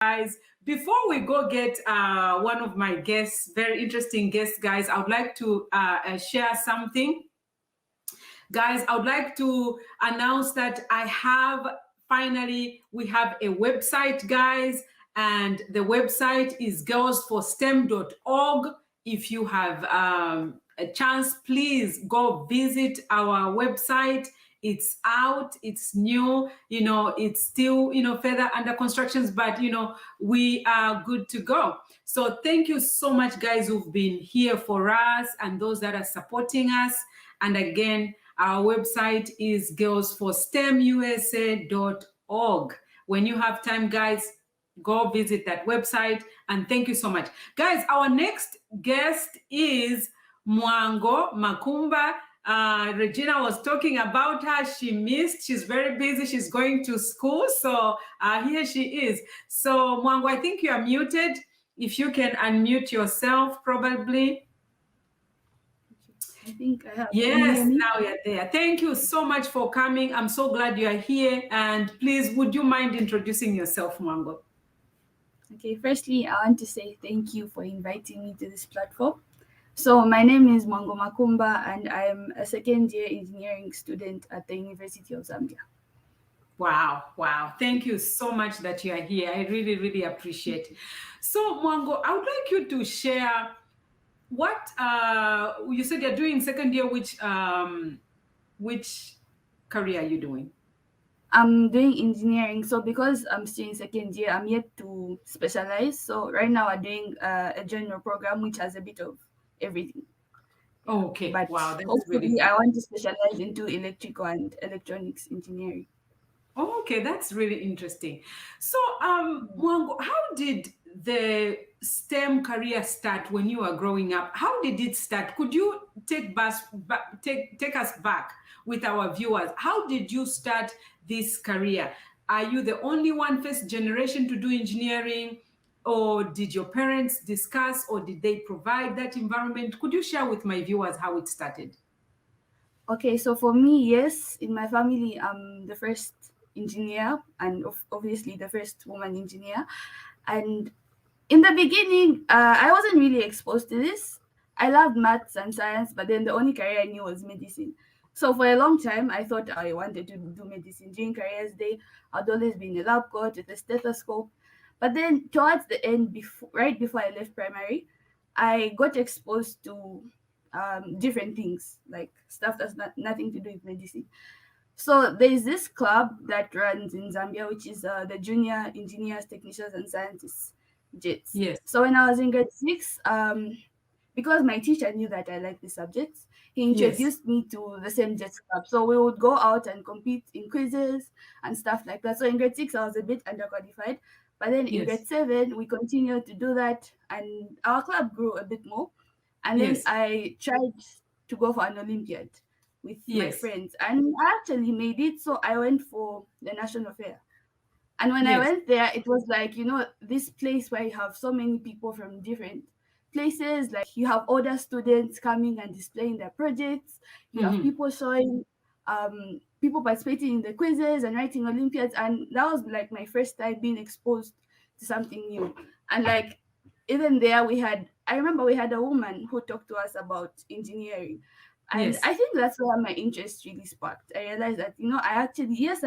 Guys, before we go get one of my guests, very interesting guests, guys, I would like to share something. Guys, I would like to announce that we have a website, guys, and the website is girlsforstem.org. If you have a chance, please go visit our website. It's out, it's new, it's still, further under constructions, but, we are good to go. So thank you so much, guys, who've been here for us and those that are supporting us. And again, our website is girlsforstemusa.org. When you have time, guys, go visit that website. And thank you so much. Guys, our next guest is MAKUMBA. Regina was talking about her. She missed. She's very busy. She's going to school. So here she is. So MWANGO, I think you are muted. If you can unmute yourself, probably. I think I have. Yes, now you're there. Thank you so much for coming. I'm so glad you are here. And please, would you mind introducing yourself, MWANGO? Okay, firstly, I want to say thank you for inviting me to this platform. So my name is MWANGO MAKUMBA, and I'm a second-year engineering student at the University of Zambia. Wow. Thank you so much that you are here. I really, really appreciate it. So, MWANGO, I would like you to share what you said you're doing second year. Which career are you doing? I'm doing engineering. So because I'm still in second year, I'm yet to specialize. So right now I'm doing a general program which has a bit of everything. Okay. But wow, that's hopefully really I want to specialize into electrical and electronics engineering. Okay, that's really interesting. So, MWANGO, how did the STEM career start when you were growing up? How did it start? Could you take us back with our viewers? How did you start this career? Are you the only one first generation to do engineering? Or did your parents discuss, or did they provide that environment? Could you share with my viewers how it started? Okay, so for me, yes, in my family, I'm the first engineer and obviously the first woman engineer. And in the beginning, I wasn't really exposed to this. I loved maths and science, but then the only career I knew was medicine. So for a long time, I thought I wanted to do medicine. During careers day, I'd always be in a lab coat with a stethoscope. But then towards the end, right before I left primary, I got exposed to different things, like stuff that's nothing to do with medicine. So there's this club that runs in Zambia, which is the Junior Engineers, Technicians, and Scientists, HIEGHTS. Yes. So when I was in grade 6, because my teacher knew that I liked the subjects, he introduced me to the same JETS club. So we would go out and compete in quizzes and stuff like that. So in grade 6, I was a bit underqualified. But then in grade 7, we continued to do that, and our club grew a bit more. And then I tried to go for an Olympiad with my friends, and I actually made it. So I went for the national fair. And when I went there, it was like, this place where you have so many people from different places. Like you have older students coming and displaying their projects. You have people showing, people participating in the quizzes and writing Olympiads. And that was like my first time being exposed to something new. And like, even there I remember we had a woman who talked to us about engineering. And I think that's where my interest really sparked. I realized that, I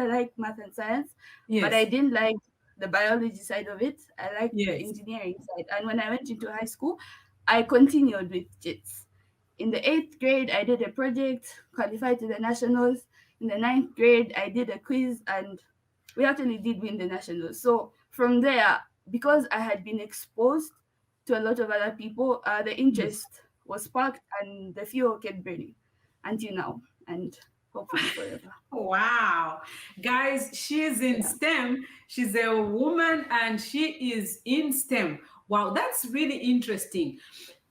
like math and science, but I didn't like the biology side of it. I liked the engineering side. And when I went into high school, I continued with JITS. In the 8th grade, I did a project, qualified to the nationals. In the 9th grade, I did a quiz, and we actually did win the nationals. So from there, because I had been exposed to a lot of other people, the interest was sparked, and the fuel kept burning until now, and hopefully forever. Wow. Guys, she's in STEM. She's a woman and she is in STEM. Wow, that's really interesting.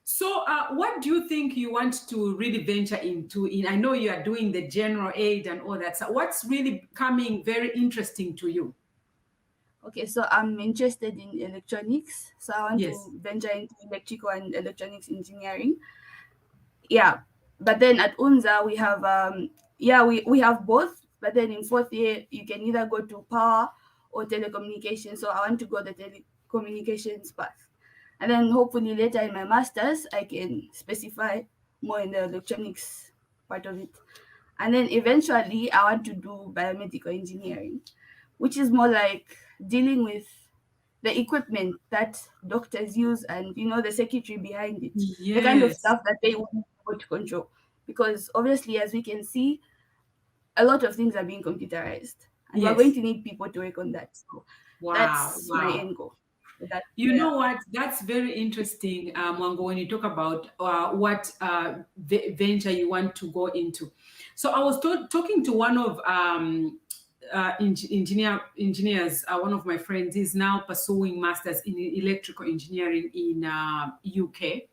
So what do you think you want to really venture into? I know you are doing the general aid and all that. So what's really becoming very interesting to you? Okay, so I'm interested in electronics. So I want to venture into electrical and electronics engineering. Yeah, but then at UNZA we have we have both. But then in 4th year you can either go to power or telecommunication. So I want to go the communications path. And then hopefully later in my master's, I can specify more in the electronics part of it. And then eventually, I want to do biomedical engineering, which is more like dealing with the equipment that doctors use and, the circuitry behind it, the kind of Yes. stuff that they won't be able to control. Because obviously, as we can see, a lot of things are being computerized, and we're going Yes. to need people to work on that. So Wow. that's my Wow. end goal. So that, You yeah. know what? That's very interesting, Mwango, when you talk about what venture you want to go into. So I was talking to one of engineers, one of my friends is now pursuing masters in electrical engineering in UK.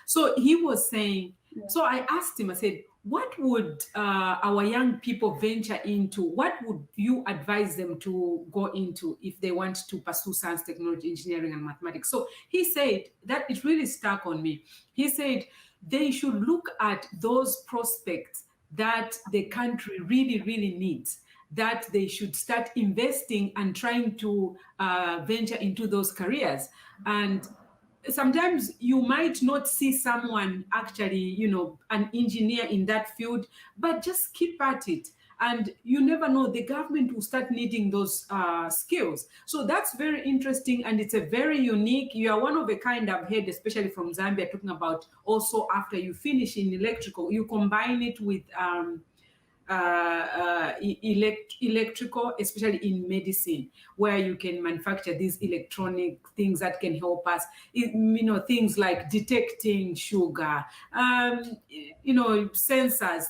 So he was saying, Yeah. so I asked him, I said, what would our young people venture into? What would you advise them to go into if they want to pursue science, technology, engineering, and mathematics? So he said that it really stuck on me. He said they should look at those prospects that the country really, really needs, that they should start investing and trying to venture into those careers. And sometimes you might not see someone actually, an engineer in that field, but just keep at it. And you never know, the government will start needing those skills. So that's very interesting, and it's a very unique, you are one of a kind. I've heard, especially from Zambia, talking about also after you finish in electrical, you combine it with electrical, especially in medicine, where you can manufacture these electronic things that can help us, things like detecting sugar, sensors,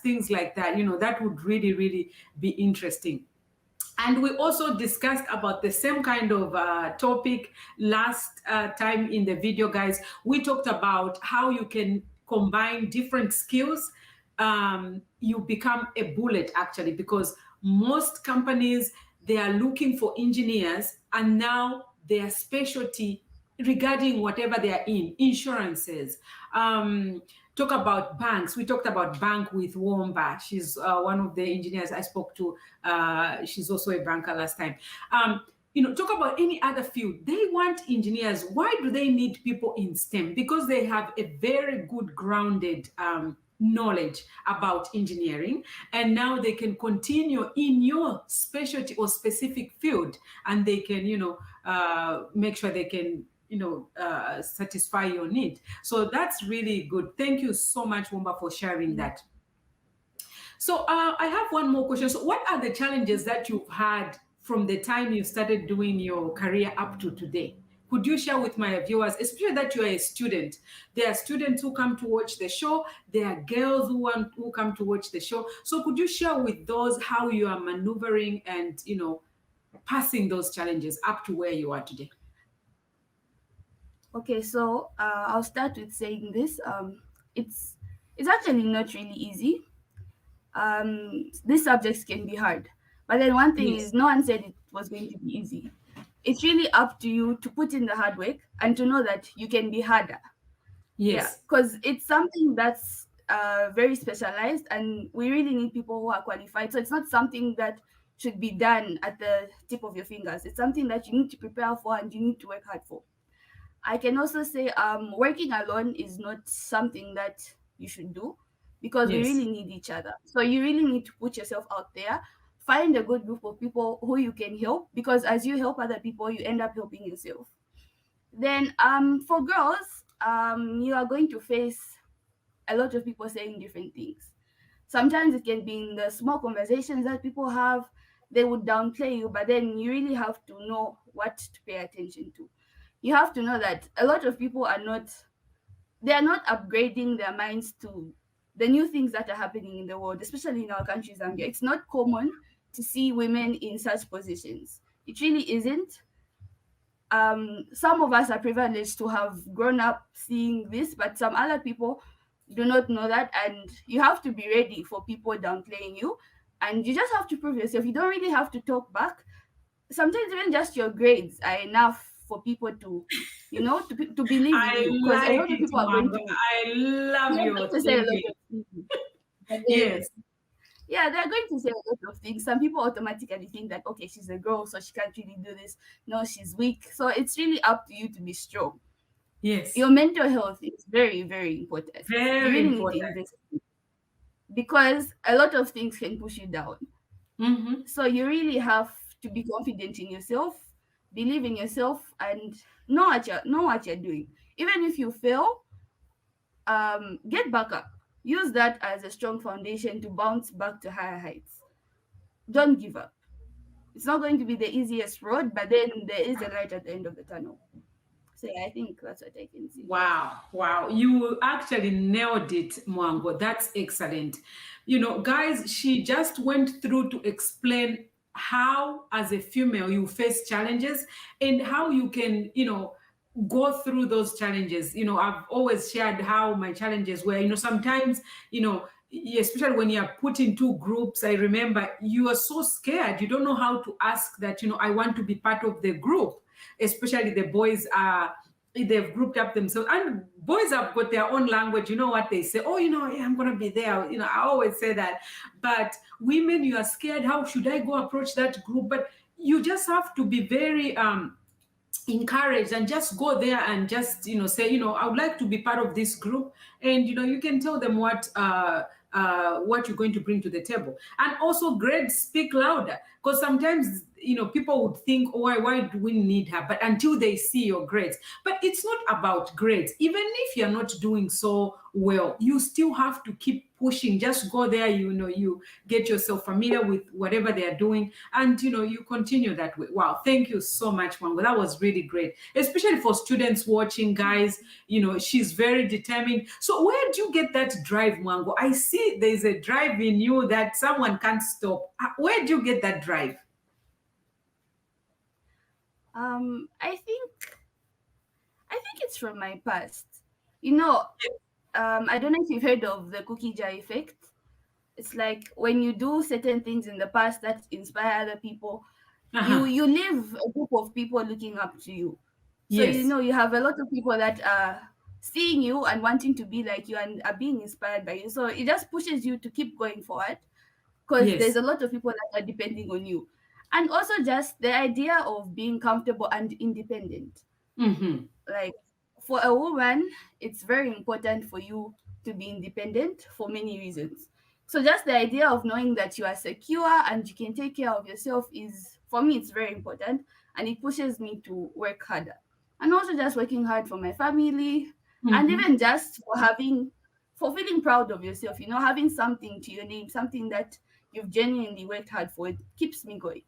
things like that, that would really, really be interesting. And we also discussed about the same kind of topic last time in the video, guys. We talked about how you can combine different skills. You become a bullet, actually, because most companies, they are looking for engineers, and now their specialty regarding whatever they are in, insurances. Talk about banks. We talked about bank with Womba. She's one of the engineers I spoke to. She's also a banker last time. Talk about any other field. They want engineers. Why do they need people in STEM? Because they have a very good grounded knowledge about engineering, and now they can continue in your specialty or specific field, and they can make sure they can satisfy your need. So that's really good. Thank you so much, Wumba, for sharing that. So I have one more question. So what are the challenges that you've had from the time you started doing your career up to today? Could you share with my viewers, especially that you are a student? There are students who come to watch the show. There are girls who come to watch the show. So could you share with those how you are maneuvering and passing those challenges up to where you are today? Okay, so I'll start with saying this. It's actually not really easy. These subjects can be hard, but then one thing Yes. is, no one said it was going to be easy. It's really up to you to put in the hard work and to know that you can be harder. Yeah, Yes. because it's something that's very specialized, and we really need people who are qualified. So it's not something that should be done at the tip of your fingers. It's something that you need to prepare for and you need to work hard for. I can also say working alone is not something that you should do, because we Yes. really need each other. So you really need to put yourself out there, find a good group of people who you can help, because as you help other people, you end up helping yourself. Then for girls, you are going to face a lot of people saying different things. Sometimes it can be in the small conversations that people have, they would downplay you, but then you really have to know what to pay attention to. You have to know that a lot of people are not upgrading their minds to the new things that are happening in the world, especially in our country, Zambia. It's not common to see women in such positions. It really isn't. Some of us are privileged to have grown up seeing this, but some other people do not know that, and you have to be ready for people downplaying you, and you just have to prove yourself. You don't really have to talk back. Sometimes even just your grades are enough for people to believe in I you, because a like lot of it, people are going Manga. to I love you're your going to say a lot thinking. of things. But then, Yes. yeah, they're going to say a lot of things. Some people automatically think that, okay, she's a girl, so she can't really do this. No, she's weak. So it's really up to you to be strong. Yes. Your mental health is very, very important. You Very really need to important. invest in it because a lot of things can push you down. Mm-hmm. So you really have to be confident in yourself, believe in yourself, and know what you're doing. Even if you fail, get back up. Use that as a strong foundation to bounce back to higher heights. Don't give up. It's not going to be the easiest road, but then there is a light at the end of the tunnel. So yeah, I think that's what I can see. Wow, wow. You actually nailed it, Mwango. That's excellent. Guys, she just went through to explain how, as a female, you face challenges and how you can, go through those challenges. I've always shared how my challenges were. Sometimes, especially when you're put in two groups, I remember you are so scared. You don't know how to ask that, I want to be part of the group, especially the boys are they've grouped up themselves, and boys have got their own language. You know what they say? Oh, yeah, I'm gonna be there. I always say that. But women, you are scared. How should I go approach that group? But you just have to be very encouraged and just go there and just say, I would like to be part of this group. And you can tell them what you're going to bring to the table. And also, grades speak louder, because sometimes people would think, oh, why do we need her? But until they see your grades. But it's not about grades. Even if you're not doing so well, you still have to keep pushing. Just go there, you get yourself familiar with whatever they are doing, and you continue that way. Wow, thank you so much, Mango. That was really great, especially for students watching. Guys, she's very determined. So where do you get that drive, Mango? I see there's a drive in you that someone can't stop. Where do you get that drive? I think it's from my past. You know, I don't know if you've heard of the cookie jar effect. It's like when you do certain things in the past that inspire other people, you Uh-huh. you leave a group of people looking up to you. So Yes. you have a lot of people that are seeing you and wanting to be like you and are being inspired by you. So it just pushes you to keep going forward because there's Yes. a lot of people that are depending on you. And also just the idea of being comfortable and independent. Mm-hmm. Like for a woman, it's very important for you to be independent for many reasons. So just the idea of knowing that you are secure and you can take care of yourself is, for me, it's very important, and it pushes me to work harder. And also just working hard for my family, and Mm-hmm. even just for feeling proud of yourself, having something to your name, something that you've genuinely worked hard for, it keeps me going.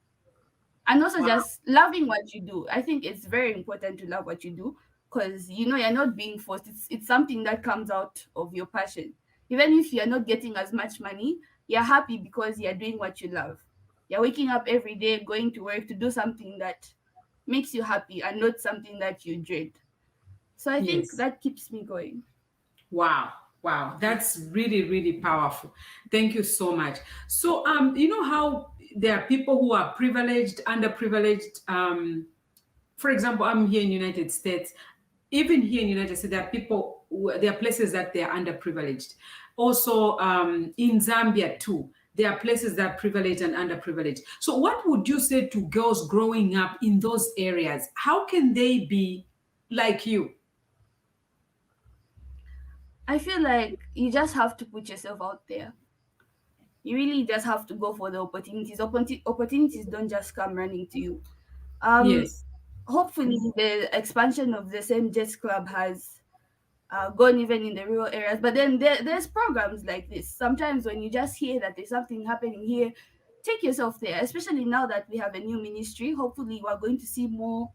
And also Wow. just loving what you do. I think it's very important to love what you do because you're not being forced. It's something that comes out of your passion. Even if you're not getting as much money, you're happy because you're doing what you love. You're waking up every day, going to work to do something that makes you happy and not something that you dread. So I think Yes. that keeps me going. Wow. Wow. That's really, really powerful. Thank you so much. So, you know how there are people who are privileged, underprivileged. For example, I'm here in United States. Even here in United States, there are people. There are places that they are underprivileged. Also, in Zambia too, there are places that are privileged and underprivileged. So, what would you say to girls growing up in those areas? How can they be like you? I feel like you just have to put yourself out there. You really just have to go for the opportunities. Opportunities don't just come running to you. Um, Yes. Hopefully, the expansion of the same Jets Club has gone even in the rural areas. But then there's programs like this. Sometimes when you just hear that there's something happening here, take yourself there. Especially now that we have a new ministry, hopefully we're going to see more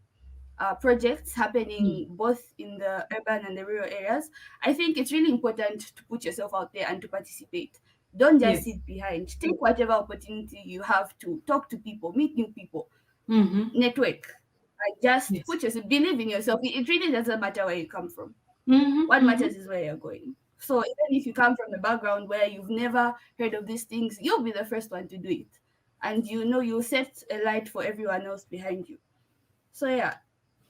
projects Mm. happening both in the urban and the rural areas. I think it's really important to put yourself out there and to participate. Don't just Yes. sit behind. Take whatever opportunity you have to talk to people, meet new people, Mm-hmm. network. Like just Yes. put yourself, believe in yourself. It really doesn't matter where you come from. Mm-hmm. What Mm-hmm. matters is where you're going. So even if you come from a background where you've never heard of these things, you'll be the first one to do it. And you'll set a light for everyone else behind you. So yeah,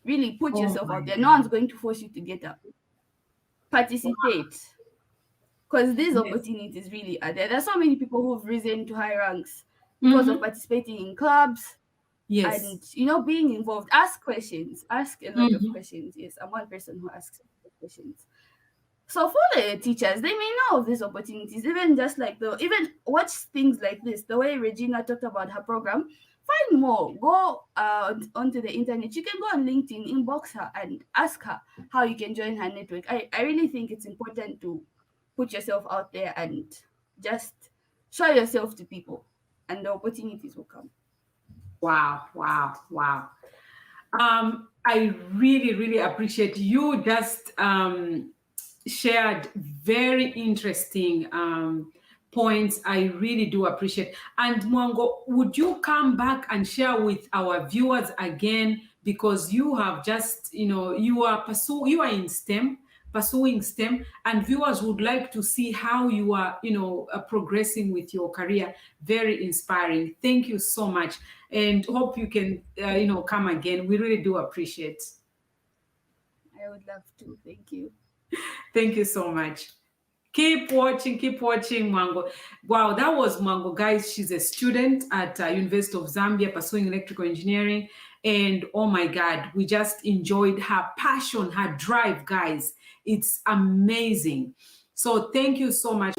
really put Oh yourself my out there. No one's God. going to force you to get up. Participate. because these Yes. opportunities really are there. There's so many people who've risen to high ranks because of Mm-hmm. participating in clubs Yes. and being involved. Ask questions. Ask a lot of Mm-hmm. questions. Yes, I'm one person who asks a lot of questions. So for the teachers, they may know of these opportunities, even just like even watch things like this. The way Regina talked about her program, find more. Go onto the internet. You can go on LinkedIn, inbox her, and ask her how you can join her network. I really think it's important to put yourself out there and just show yourself to people, and the opportunities will come. Wow, wow, wow. I really, really appreciate you just shared very interesting points. I really do appreciate. And Mwango, would you come back and share with our viewers again? Because you have just, you are in STEM, pursuing STEM, and viewers would like to see how you are, progressing with your career. Very inspiring. Thank you so much, and hope you can, come again. We really do appreciate. I would love to. Thank you. Thank you so much. Keep watching Mango. Wow, that was Mango, guys. She's a student at University of Zambia pursuing electrical engineering. And oh my God, we just enjoyed her passion, her drive, guys. It's amazing. So thank you so much.